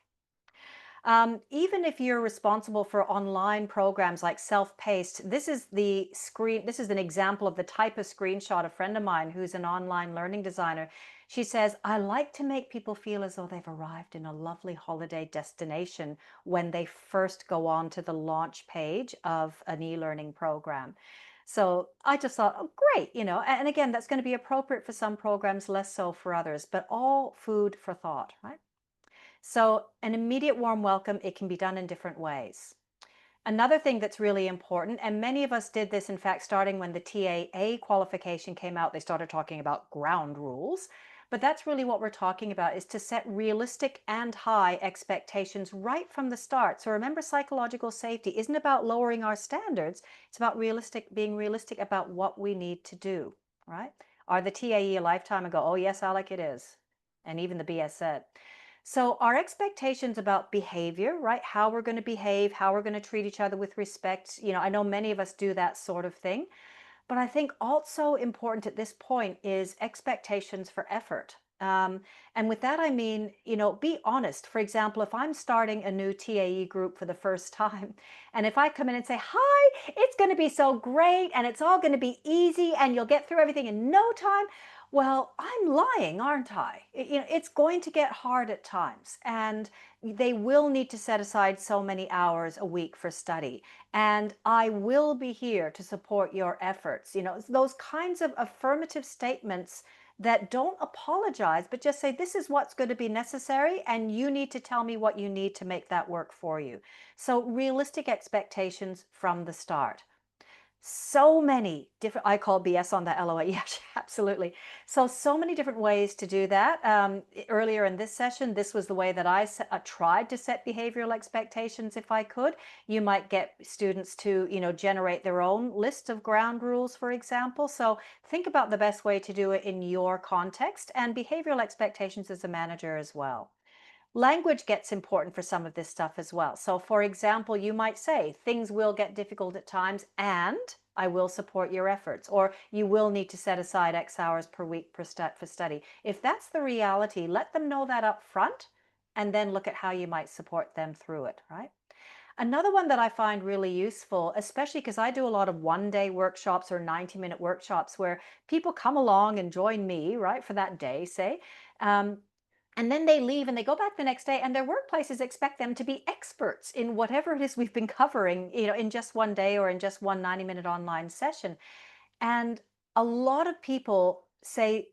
Even if you're responsible for online programs like self-paced, this is an example of the type of screenshot. A friend of mine who's an online learning designer, she says, I like to make people feel as though they've arrived in a lovely holiday destination when they first go on to the launch page of an e-learning program. So I just thought, oh, great, and again, that's going to be appropriate for some programs, less so for others, but all food for thought, right? So an immediate warm welcome, it can be done in different ways. Another thing that's really important, and many of us did this, in fact, starting when the TAA qualification came out, they started talking about ground rules. But that's really what we're talking about, is to set realistic and high expectations right from the start. So remember, psychological safety isn't about lowering our standards. It's about being realistic about what we need to do. right? Are the TAE a lifetime ago? Oh, yes, Alec, it is. And even the BS said. So our expectations about behavior, right? How we're going to behave, how we're going to treat each other with respect. I know many of us do that sort of thing. But I think also important at this point is expectations for effort. And with that, I mean, be honest. For example, if I'm starting a new TAE group for the first time, and if I come in and say, hi, it's going to be so great, and it's all going to be easy, and you'll get through everything in no time, well, I'm lying, aren't I? It's going to get hard at times, and they will need to set aside so many hours a week for study. And I will be here to support your efforts. Those kinds of affirmative statements that don't apologize, but just say, this is what's going to be necessary, and you need to tell me what you need to make that work for you. So realistic expectations from the start. So many different, I call BS on that, LOA. Yes, absolutely. So many different ways to do that. Earlier in this session, this was the way that I tried to set behavioral expectations if I could. You might get students to, generate their own list of ground rules, for example. So think about the best way to do it in your context, and behavioral expectations as a manager as well. Language gets important for some of this stuff as well. So for example, you might say, things will get difficult at times, and I will support your efforts, or you will need to set aside X hours per week for study. If that's the reality, let them know that up front, and then look at how you might support them through it, right? Another one that I find really useful, especially because I do a lot of one-day workshops or 90-minute workshops where people come along and join me, right, for that day, say, and then they leave and they go back the next day, and their workplaces expect them to be experts in whatever it is we've been covering, in just one day or in just one 90-minute online session. And a lot of people say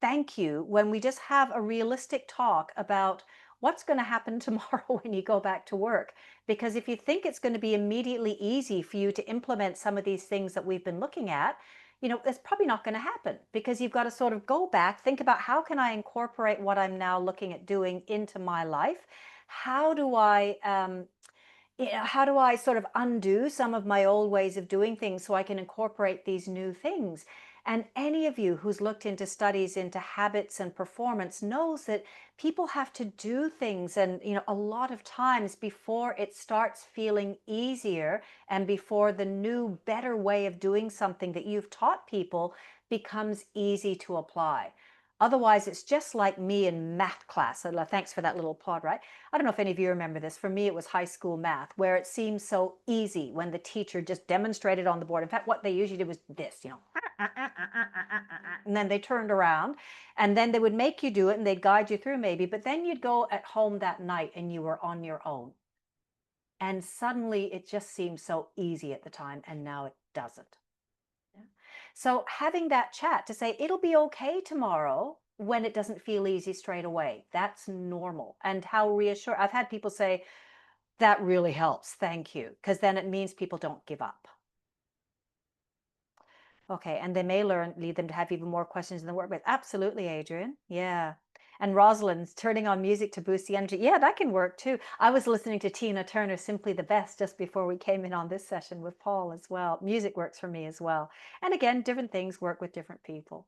thank you when we just have a realistic talk about what's going to happen tomorrow when you go back to work. Because if you think it's going to be immediately easy for you to implement some of these things that we've been looking at, that's probably not going to happen, because you've got to sort of go back, think about how can I incorporate what I'm now looking at doing into my life? How do I how do I sort of undo some of my old ways of doing things so I can incorporate these new things? And any of you who's looked into studies into habits and performance knows that people have to do things, and a lot of times before it starts feeling easier, and before the new better way of doing something that you've taught people becomes easy to apply. Otherwise, it's just like me in math class. Thanks for that little pod, right? I don't know if any of you remember this. For me, it was high school math, where it seemed so easy when the teacher just demonstrated on the board. In fact, what they usually did was this, and then they turned around, and then they would make you do it, and they'd guide you through maybe, but then you'd go at home that night and you were on your own. And suddenly it just seemed so easy at the time, and now it doesn't. Yeah. So having that chat to say, it'll be okay tomorrow when it doesn't feel easy straight away, that's normal. And how reassuring. I've had people say, that really helps, thank you, because then it means people don't give up. Okay, and they may lead them to have even more questions in the workplace. Absolutely, Adrian. Yeah. And Rosalind's turning on music to boost the energy. Yeah, that can work too. I was listening to Tina Turner, Simply the Best, just before we came in on this session with Paul as well. Music works for me as well. And again, different things work with different people.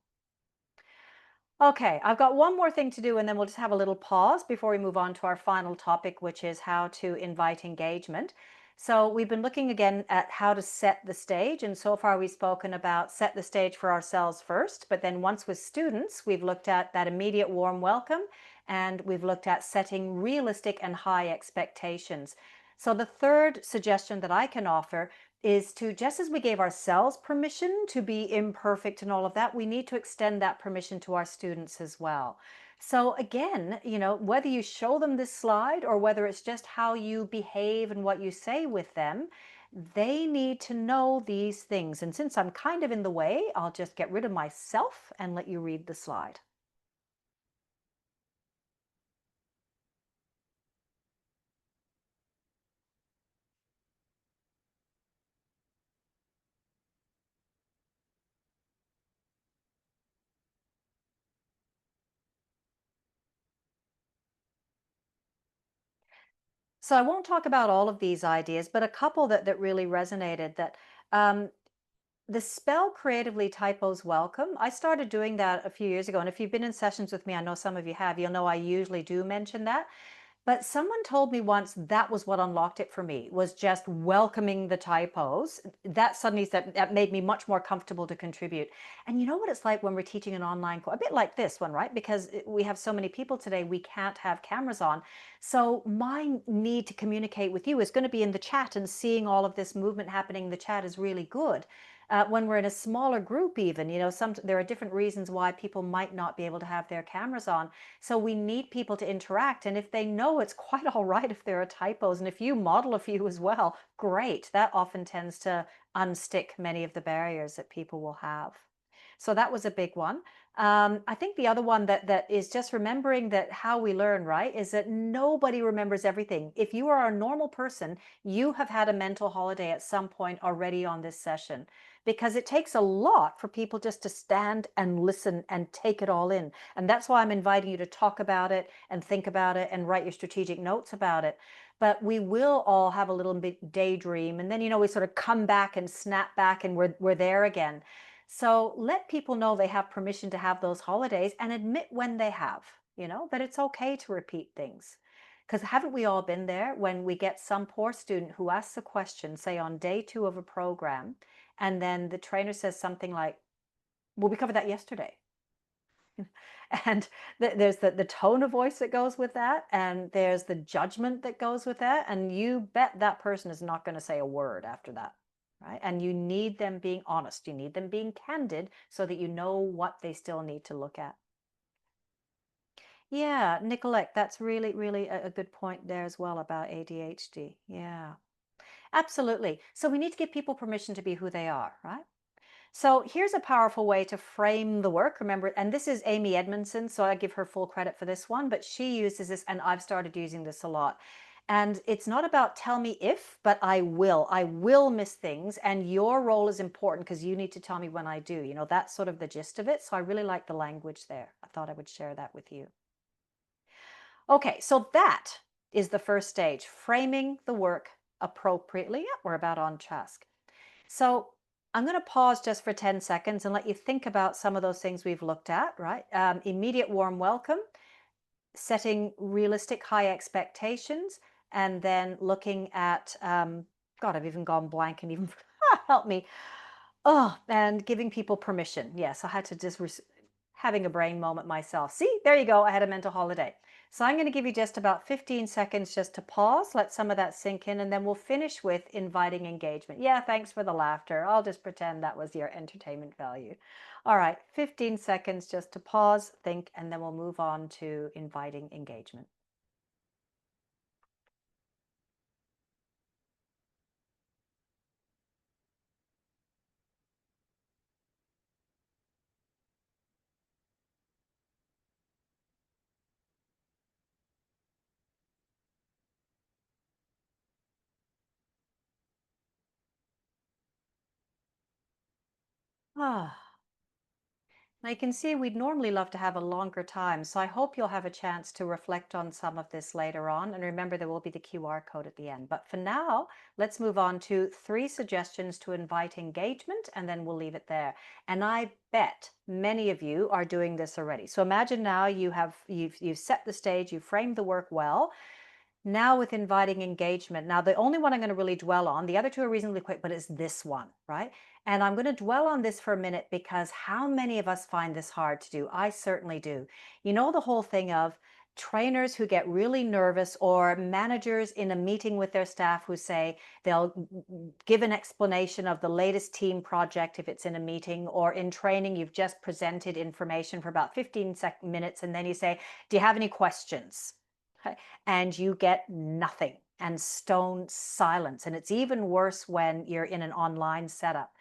Okay, I've got one more thing to do, and then we'll just have a little pause before we move on to our final topic, which is how to invite engagement. So we've been looking again at how to set the stage, and so far we've spoken about set the stage for ourselves first, but then once with students, we've looked at that immediate warm welcome, and we've looked at setting realistic and high expectations. So the third suggestion that I can offer is to, just as we gave ourselves permission to be imperfect and all of that, we need to extend that permission to our students as well. So again, whether you show them this slide or whether it's just how you behave and what you say with them, they need to know these things. And since I'm kind of in the way, I'll just get rid of myself and let you read the slide. So I won't talk about all of these ideas, but a couple that really resonated, that um, The spell creatively typos welcome. I started doing that a few years ago. And if you've been in sessions with me, I know some of you have, you'll know I usually do mention that. But someone told me once that was what unlocked it for me, was just welcoming the typos. That suddenly that made me much more comfortable to contribute. And you know what it's like when we're teaching an online course, a bit like this one, right? Because we have so many people today, we can't have cameras on. So my need to communicate with you is going to be in the chat, and seeing all of this movement happening in the chat is really good. When we're in a smaller group, even, there are different reasons why people might not be able to have their cameras on. So we need people to interact. And if they know, it's quite all right if there are typos. And if you model a few as well, great. That often tends to unstick many of the barriers that people will have. So that was a big one. I think the other one that is just remembering that how we learn, right, is that nobody remembers everything. If you are a normal person, you have had a mental holiday at some point already on this session, because it takes a lot for people just to stand and listen and take it all in. And that's why I'm inviting you to talk about it and think about it and write your strategic notes about it. But we will all have a little bit daydream, and then, we sort of come back and snap back, and we're there again. So let people know they have permission to have those holidays, and admit when they have, that it's okay to repeat things. Because haven't we all been there when we get some poor student who asks a question, say on day 2 of a program, and then the trainer says something like, well, we covered that yesterday. And there's the tone of voice that goes with that, and there's the judgment that goes with that, and you bet that person is not going to say a word after that. Right? And you need them being honest. You need them being candid so that you know what they still need to look at. Yeah, Nicolette, that's really, really a good point there as well about ADHD. Yeah, absolutely. So we need to give people permission to be who they are, right? So here's a powerful way to frame the work. Remember, and this is Amy Edmondson, so I give her full credit for this one, but she uses this, and I've started using this a lot. And it's not about tell me if, but I will. I will miss things, and your role is important because you need to tell me when I do. That's sort of the gist of it. So I really like the language there. I thought I would share that with you. Okay, so that is the first stage, framing the work appropriately. Yeah, we're about on task. So I'm going to pause just for 10 seconds and let you think about some of those things we've looked at, right? Immediate warm welcome, setting realistic high expectations, and then looking at, God, I've even gone blank and even, help me. Oh, and giving people permission. Yes, I had to just having a brain moment myself. See, there you go. I had a mental holiday. So I'm going to give you just about 15 seconds just to pause, let some of that sink in, and then we'll finish with inviting engagement. Yeah, thanks for the laughter. I'll just pretend that was your entertainment value. All right, 15 seconds just to pause, think, and then we'll move on to inviting engagement. Ah. Now you can see we'd normally love to have a longer time, so I hope you'll have a chance to reflect on some of this later on. And remember, there will be the QR code at the end. But for now, let's move on to 3 suggestions to invite engagement, and then we'll leave it there. And I bet many of you are doing this already. So imagine now you've set the stage, you've framed the work well. Now with inviting engagement. Now, the only one I'm going to really dwell on, the other 2 are reasonably quick, but it's this one, right? And I'm going to dwell on this for a minute because how many of us find this hard to do? I certainly do. The whole thing of trainers who get really nervous, or managers in a meeting with their staff who say they'll give an explanation of the latest team project if it's in a meeting, or in training, you've just presented information for about 15 minutes, and then you say, do you have any questions? And you get nothing and stone silence. And it's even worse when you're in an online setup,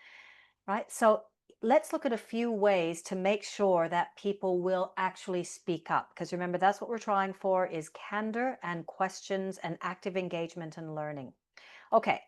right? So let's look at a few ways to make sure that people will actually speak up. Because remember, that's what we're trying for, is candor and questions and active engagement and learning. Okay,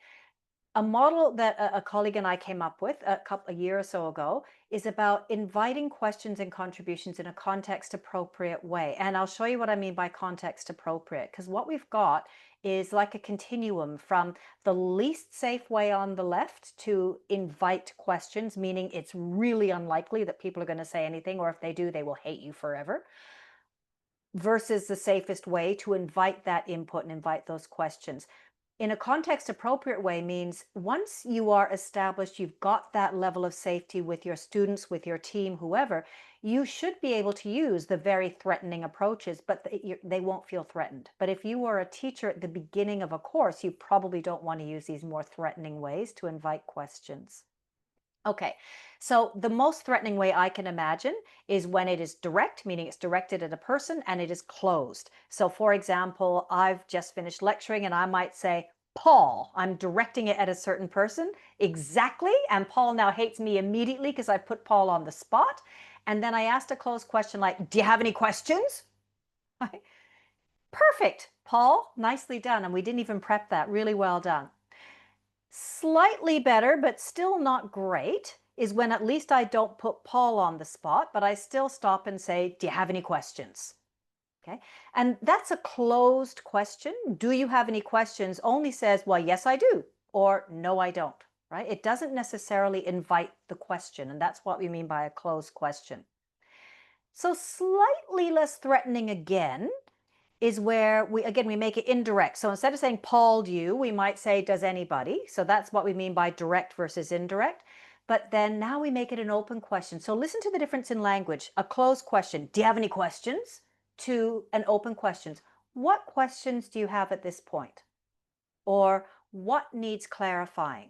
a model that a colleague and I came up with a year or so ago is about inviting questions and contributions in a context appropriate way. And I'll show you what I mean by context appropriate, because what we've got is like a continuum from the least safe way on the left to invite questions, meaning it's really unlikely that people are going to say anything, or if they do, they will hate you forever, versus the safest way to invite that input and invite those questions. In a context appropriate way means once you are established, you've got that level of safety with your students, with your team, whoever, you should be able to use the very threatening approaches, but they won't feel threatened. But if you are a teacher at the beginning of a course, you probably don't want to use these more threatening ways to invite questions. Okay, so the most threatening way I can imagine is when it is direct, meaning it's directed at a person, and it is closed. So for example, I've just finished lecturing and I might say, Paul, I'm directing it at a certain person. Exactly. And Paul now hates me immediately because I put Paul on the spot. And then I asked a closed question like, do you have any questions? Perfect, Paul, nicely done. And we didn't even prep that. Really well done. Slightly better, but still not great, is when at least I don't put Paul on the spot, but I still stop and say, do you have any questions? Okay. And that's a closed question. Do you have any questions? Only says, well, yes, I do, or no, I don't, right? It doesn't necessarily invite the question. And that's what we mean by a closed question. So slightly less threatening again is where we make it indirect. So instead of saying Paul, do you, we might say does anybody. So that's what we mean by direct versus indirect. But then now we make it an open question. So listen to the difference in language. A closed question, do you have any questions? To an open question, what questions do you have at this point? Or what needs clarifying?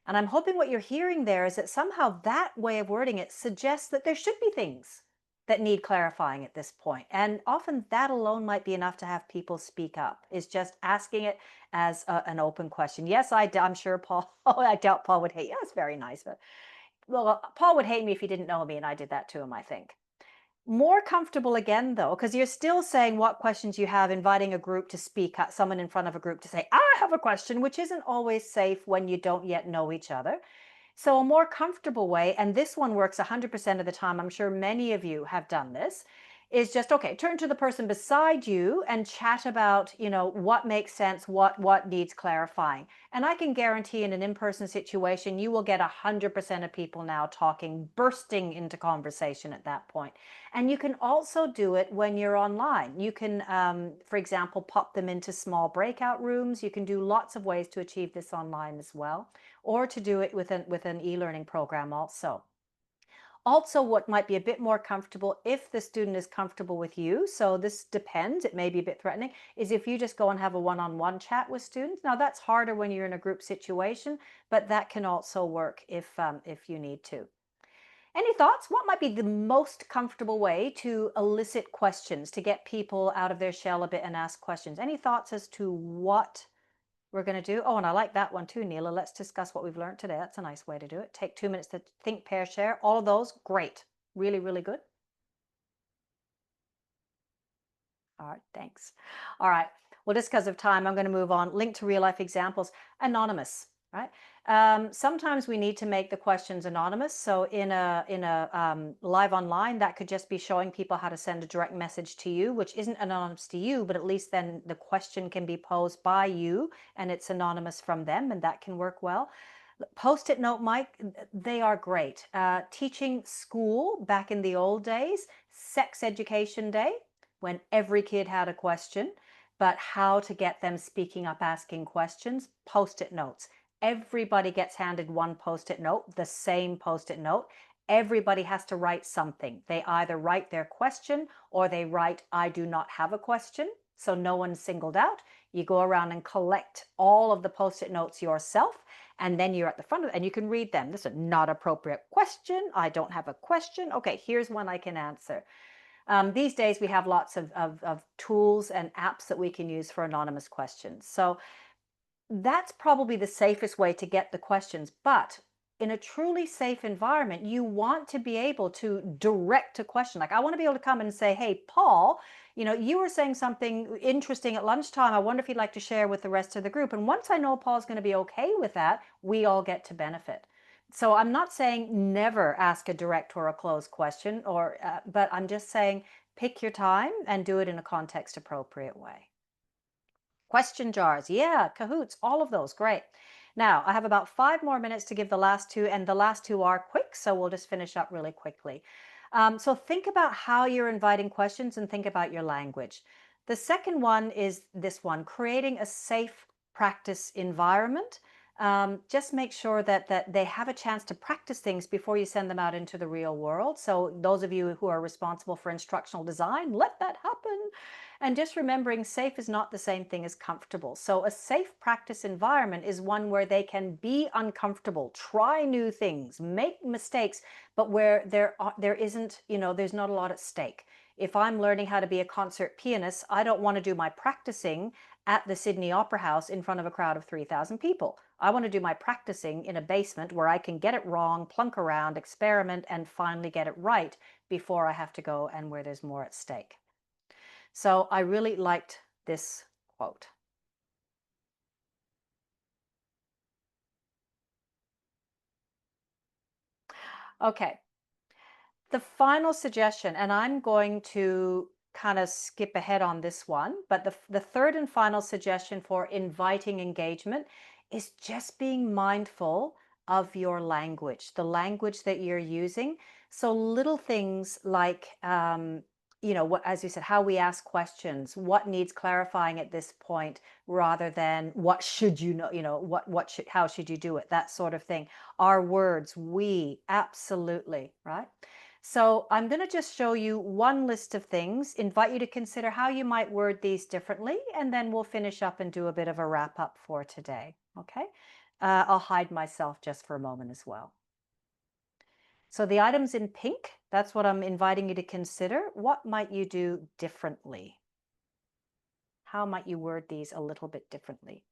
And I'm hoping what you're hearing there is that somehow that way of wording it suggests that there should be things that need clarifying at this point. And often that alone might be enough to have people speak up, is just asking it as an open question. Yes, I'm sure Paul, I doubt Paul would hate you. That's very nice. But well, Paul would hate me if he didn't know me, and I did that to him, I think. More comfortable again, though, because you're still saying what questions you have, inviting a group to speak, someone in front of a group to say, I have a question, which isn't always safe when you don't yet know each other. So a more comfortable way, and this one works 100% of the time, I'm sure many of you have done this, is just, okay, turn to the person beside you and chat about, what makes sense, what needs clarifying. And I can guarantee in an in-person situation, you will get 100% of people now talking, bursting into conversation at that point. And you can also do it when you're online. You can, for example, pop them into small breakout rooms. You can do lots of ways to achieve this online as well, or to do it with an e-learning program also. Also, what might be a bit more comfortable if the student is comfortable with you, so this depends, it may be a bit threatening, is if you just go and have a one-on-one chat with students. Now that's harder when you're in a group situation, but that can also work if you need to. Any thoughts? What might be the most comfortable way to elicit questions, to get people out of their shell a bit and ask questions? Any thoughts as to what we're going to do? Oh, and I like that one too, Neela. Let's discuss what we've learned today. That's a nice way to do it. Take 2 minutes to think, pair, share. All of those, great. Really, really good. All right, thanks. All right. Well, just because of time, I'm going to move on. Link to real life examples. Anonymous, right? Sometimes we need to make the questions anonymous. So in a live online, that could just be showing people how to send a direct message to you, which isn't anonymous to you, but at least then the question can be posed by you and it's anonymous from them, and that can work well. Post-it note, Mike, they are great. Teaching school back in the old days, sex education day, when every kid had a question, but how to get them speaking up, asking questions, post-it notes. Everybody gets handed one post-it note, the same post-it note. Everybody has to write something. They either write their question or they write, I do not have a question. So no one's singled out. You go around and collect all of the post-it notes yourself, and then you're at the front of it and you can read them. This is a not appropriate question. I don't have a question. Okay, here's one I can answer. These days we have lots of tools and apps that we can use for anonymous questions. So that's probably the safest way to get the questions. But in a truly safe environment, you want to be able to direct a question. Like I want to be able to come and say, hey, Paul, you were saying something interesting at lunchtime. I wonder if you'd like to share with the rest of the group. And once I know Paul's going to be okay with that, we all get to benefit. So I'm not saying never ask a direct or a closed question, but I'm just saying pick your time and do it in a context appropriate way. Question jars, yeah, cahoots, all of those, great. Now, I have about 5 more minutes to give the last two, and the last two are quick, so we'll just finish up really quickly. So think about how you're inviting questions and think about your language. The second one is this one, creating a safe practice environment. Just make sure that they have a chance to practice things before you send them out into the real world. So those of you who are responsible for instructional design, let that happen. And just remembering safe is not the same thing as comfortable. So a safe practice environment is one where they can be uncomfortable, try new things, make mistakes, but where there isn't, there's not a lot at stake. If I'm learning how to be a concert pianist, I don't want to do my practicing at the Sydney Opera House in front of a crowd of 3,000 people. I want to do my practicing in a basement where I can get it wrong, plunk around, experiment, and finally get it right before I have to go and where there's more at stake. So I really liked this quote. Okay, the final suggestion, and I'm going to kind of skip ahead on this one, but the third and final suggestion for inviting engagement is just being mindful of your language, the language that you're using. So little things like, what, as you said, how we ask questions, what needs clarifying at this point, rather than what should you know, how should you do it, that sort of thing. Our words, we, absolutely, right? So I'm going to just show you one list of things, invite you to consider how you might word these differently, and then we'll finish up and do a bit of a wrap up for today. Okay? I'll hide myself just for a moment as well. So the items in pink, that's what I'm inviting you to consider. What might you do differently? How might you word these a little bit differently?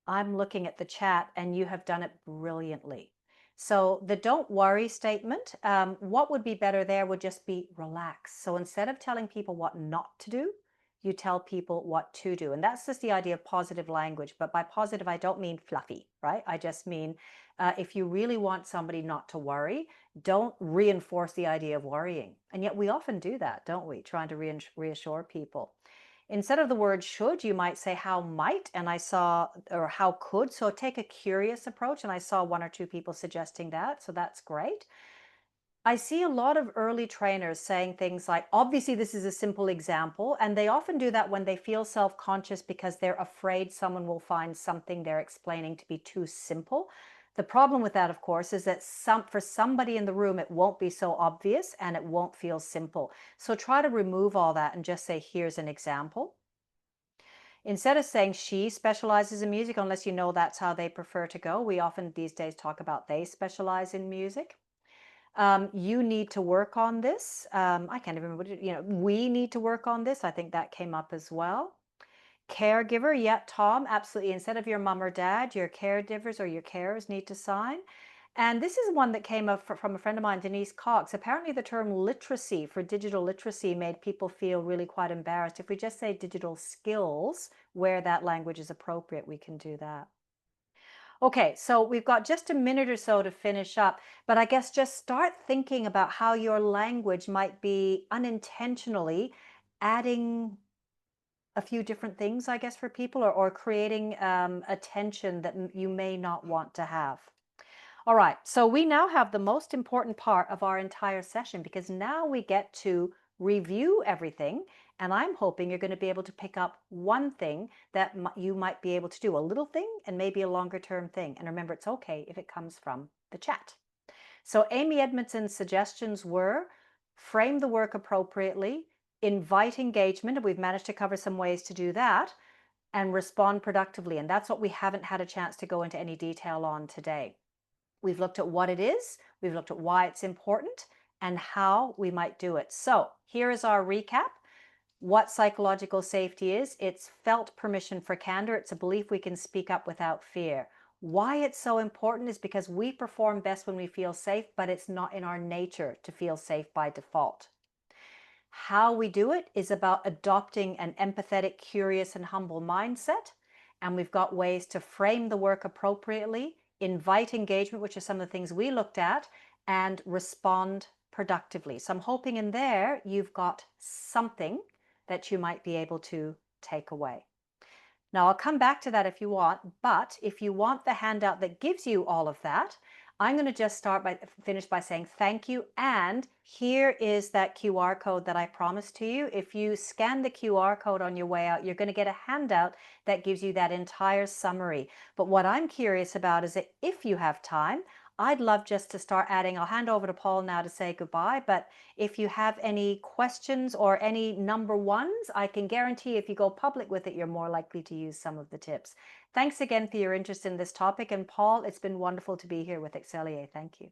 I'm looking at the chat and you have done it brilliantly. So the don't worry statement, what would be better there would just be relax. So instead of telling people what not to do, you tell people what to do. And that's just the idea of positive language. But by positive, I don't mean fluffy, right? I just mean if you really want somebody not to worry, don't reinforce the idea of worrying. And yet we often do that, don't we? Trying to reassure people. Instead of the word should, you might say how might, and I saw, or how could. So take a curious approach, and I saw one or two people suggesting that, so that's great. I see a lot of early trainers saying things like, obviously this is a simple example, and they often do that when they feel self-conscious because they're afraid someone will find something they're explaining to be too simple. The problem with that, of course, is that for somebody in the room, it won't be so obvious and it won't feel simple. So try to remove all that and just say, here's an example. Instead of saying she specializes in music, unless you know that's how they prefer to go, we often these days talk about they specialize in music. You need to work on this. I can't even remember, we need to work on this. I think that came up as well. Caregiver, yeah, Tom, absolutely. Instead of your mom or dad, your caregivers or your carers need to sign. And this is one that came up from a friend of mine, Denise Cox. Apparently the term literacy for digital literacy made people feel really quite embarrassed. If we just say digital skills, where that language is appropriate, we can do that. Okay, so we've got just a minute or so to finish up, but I guess just start thinking about how your language might be unintentionally adding a few different things, I guess, for people, or creating a tension that you may not want to have. All right, so we now have the most important part of our entire session because now we get to review everything. And I'm hoping you're going to be able to pick up one thing that you might be able to do, a little thing and maybe a longer term thing. And remember, it's okay if it comes from the chat. So Amy Edmondson's suggestions were frame the work appropriately, invite engagement, and we've managed to cover some ways to do that, and respond productively. And that's what we haven't had a chance to go into any detail on today. We've looked at what it is, we've looked at why it's important, and how we might do it. So here is our recap. What psychological safety is: it's felt permission for candor. It's a belief we can speak up without fear. Why it's so important is because we perform best when we feel safe, but it's not in our nature to feel safe by default. How we do it is about adopting an empathetic, curious, and humble mindset. And we've got ways to frame the work appropriately, invite engagement, which are some of the things we looked at, and respond productively. So I'm hoping in there you've got something that you might be able to take away. Now, I'll come back to that if you want, but if you want the handout that gives you all of that, I'm going to just finish by saying thank you. And here is that QR code that I promised to you. If you scan the QR code on your way out, you're going to get a handout that gives you that entire summary. But what I'm curious about is that if you have time, I'd love just to start adding. I'll hand over to Paul now to say goodbye, but if you have any questions or any number ones, I can guarantee if you go public with it, you're more likely to use some of the tips. Thanks again for your interest in this topic. And Paul, it's been wonderful to be here with Accellier. Thank you.